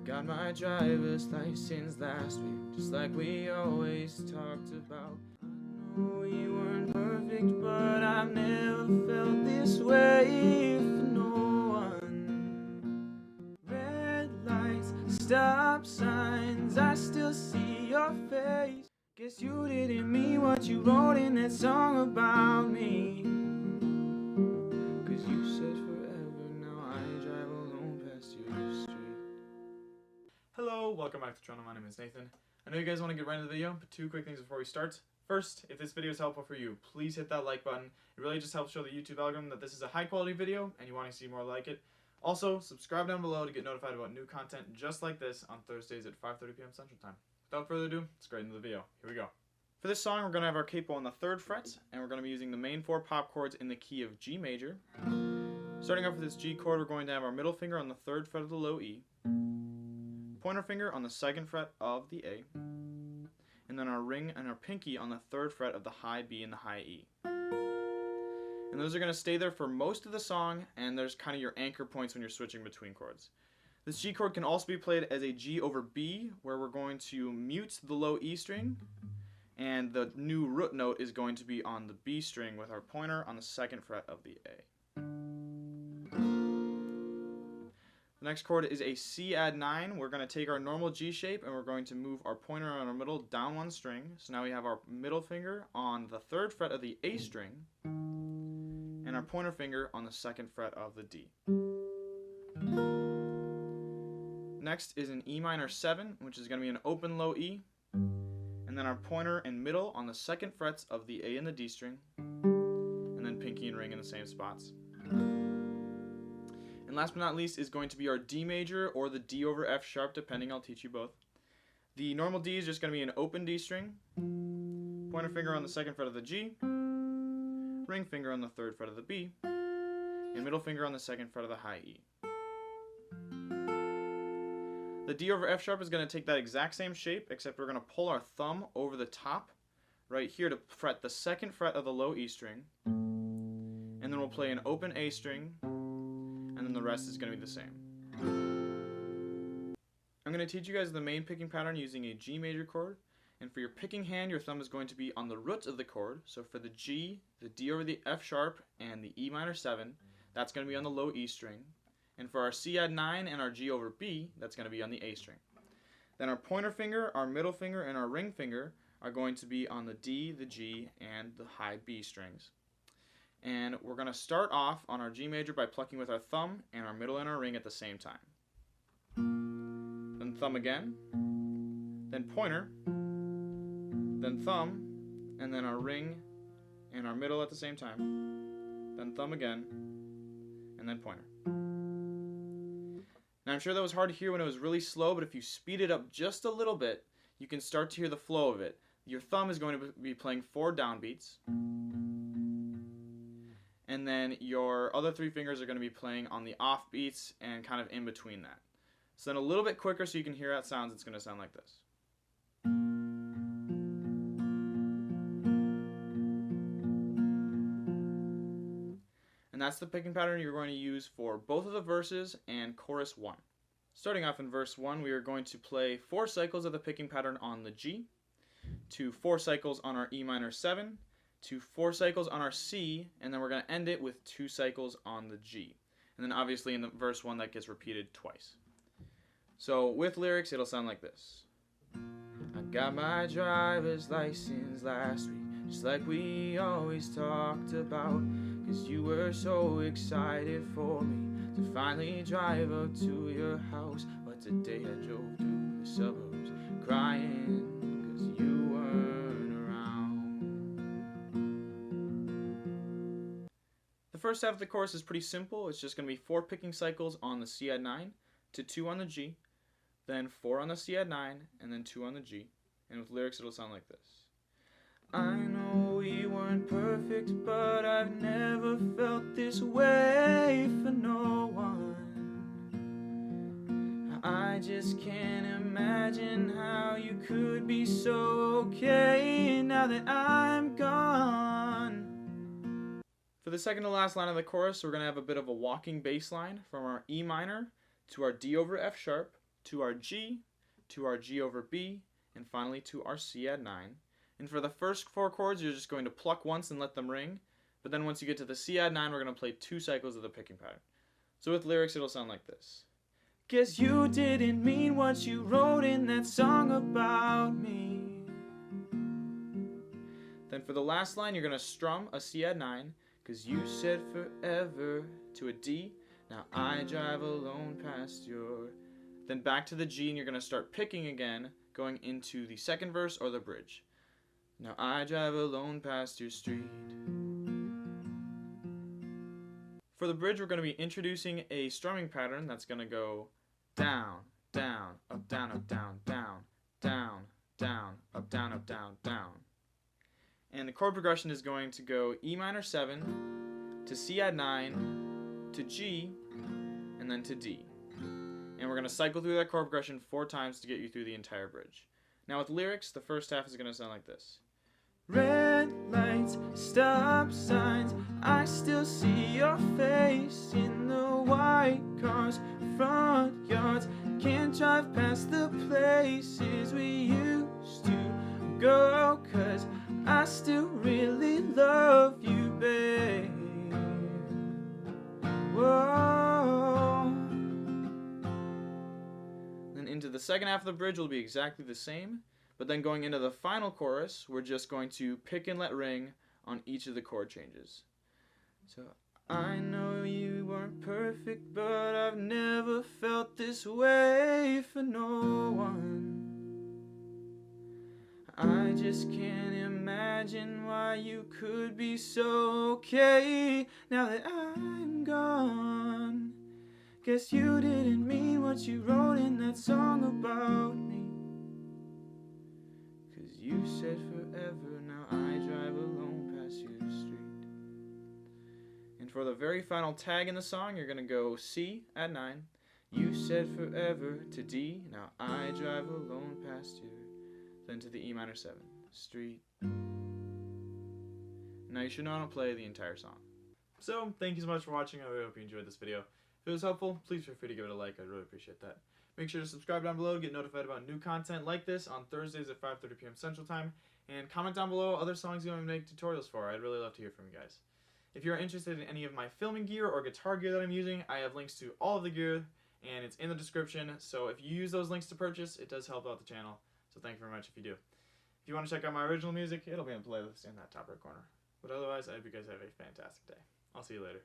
Got my driver's license last week, just like we always talked about. I know we weren't perfect, but I've never felt this way for no one. Red lights, stop signs, I still see your face. Guess you didn't mean what you wrote in that song about me. 'Cause you said forever, now I drive alone past your street. Hello, welcome back to Toronto. My name is Nathan. I know you guys want to get right into the video, but two quick things before we start. First, if this video is helpful for you, please hit that like button. It really just helps show the YouTube algorithm that this is a high quality video and you want to see more like it. Also, subscribe down below to get notified about new content just like this on Thursdays at 5:30 p.m. Central Time. Without further ado, let's get into the video. Here we go. For this song, we're going to have our capo on the 3rd fret, and we're going to be using the main 4 pop chords in the key of G major. Starting off with this G chord, we're going to have our middle finger on the 3rd fret of the low E, pointer finger on the 2nd fret of the A, and then our ring and our pinky on the 3rd fret of the high B and the high E. And those are going to stay there for most of the song, and there's kind of your anchor points when you're switching between chords. This G chord can also be played as a G over B, where we're going to mute the low E string, and the new root note is going to be on the B string with our pointer on the 2nd fret of the A. The next chord is a C add 9. We're going to take our normal G shape and we're going to move our pointer on our middle down 1 string. So now we have our middle finger on the 3rd fret of the A string and our pointer finger on the 2nd fret of the D. Next is an E minor 7, which is going to be an open low E, and then our pointer and middle on the 2nd frets of the A and the D string, and then pinky and ring in the same spots. And last but not least is going to be our D major or the D over F sharp, depending. I'll teach you both. The normal D is just going to be an open D string, pointer finger on the 2nd fret of the G, ring finger on the 3rd fret of the B, and middle finger on the 2nd fret of the high E. The D over F sharp is going to take that exact same shape, except we're going to pull our thumb over the top right here to fret the 2nd fret of the low E string, and then we'll play an open A string, and then the rest is going to be the same. I'm going to teach you guys the main picking pattern using a G major chord, and for your picking hand, your thumb is going to be on the root of the chord. So for the G, the D over the F sharp, and the E minor 7, that's going to be on the low E string. And for our C add 9 and our G over B, that's going to be on the A string. Then our pointer finger, our middle finger, and our ring finger are going to be on the D, the G, and the high B strings. And we're going to start off on our G major by plucking with our thumb and our middle and our ring at the same time. Then thumb again, then pointer, then thumb, and then our ring and our middle at the same time, then thumb again, and then pointer. Now I'm sure that was hard to hear when it was really slow, but if you speed it up just a little bit, you can start to hear the flow of it. Your thumb is going to be playing 4 downbeats, and then your other 3 fingers are going to be playing on the off beats and kind of in between that. So then a little bit quicker so you can hear how it sounds, it's going to sound like this. And that's the picking pattern you're going to use for both of the verses and chorus 1. Starting off in verse 1, we are going to play 4 cycles of the picking pattern on the G, to 4 cycles on our E minor 7, to 4 cycles on our C, and then we're going to end it with 2 cycles on the G. And then obviously in the verse 1 that gets repeated twice. So with lyrics it'll sound like this. I got my driver's license last week, just like we always talked about, 'cause you were so excited for me to finally drive up to your house. But today I drove through the suburbs crying 'cause you weren't around. The first half of the chorus is pretty simple. It's just going to be 4 picking cycles on the C add 9 to 2 on the G, then 4 on the C add 9, and then 2 on the G. And with lyrics it'll sound like this. I know we weren't perfect, but I've never felt this way for no one. I just can't imagine how you could be so okay now that I'm gone. For the second to last line of the chorus, we're going to have a bit of a walking bass line from our E minor to our D over F sharp to our G, to our G over B, and finally to our C add 9. And for the first 4 chords, you're just going to pluck once and let them ring. But then once you get to the C add 9, we're going to play 2 cycles of the picking pattern. So with lyrics, it'll sound like this. Guess you didn't mean what you wrote in that song about me. Then for the last line, you're going to strum a C add 9, because you said forever, to a D. Now I drive alone past your... Then back to the G, and you're going to start picking again, going into the second verse or the bridge. Now I drive alone past your street. For the bridge, we're going to be introducing a strumming pattern that's going to go down, down, up, down, down, down, down, up, down, down. And the chord progression is going to go E minor 7 to C add 9 to G and then to D. And we're going to cycle through that chord progression 4 times to get you through the entire bridge. Now with lyrics, the first half is going to sound like this. Red lights, stop signs, I still see your face in the white cars, front yards, can't drive past the places we used to go, 'cause I still really love you, babe. Whoa. Then into the second half of the bridge will be exactly the same. But then going into the final chorus, we're just going to pick and let ring on each of the chord changes. So, I know you weren't perfect, but I've never felt this way for no one. I just can't imagine why you could be so okay now that I'm gone. Guess you didn't mean what you wrote in that song about me. You said forever, now I drive alone past your street. And for the very final tag in the song, you're going to go C add 9. You said forever to D, now I drive alone past your... Then to the E minor 7, street. Now you should know how to play the entire song. So, thank you so much for watching. I really hope you enjoyed this video. If it was helpful, please feel free to give it a like. I'd really appreciate that. Make sure to subscribe down below to get notified about new content like this on Thursdays at 5:30 p.m. Central Time. And comment down below other songs you want me to make tutorials for. I'd really love to hear from you guys. If you're interested in any of my filming gear or guitar gear that I'm using, I have links to all of the gear, and it's in the description. So if you use those links to purchase, it does help out the channel. So thank you very much if you do. If you want to check out my original music, it'll be in the playlist in that top right corner. But otherwise, I hope you guys have a fantastic day. I'll see you later.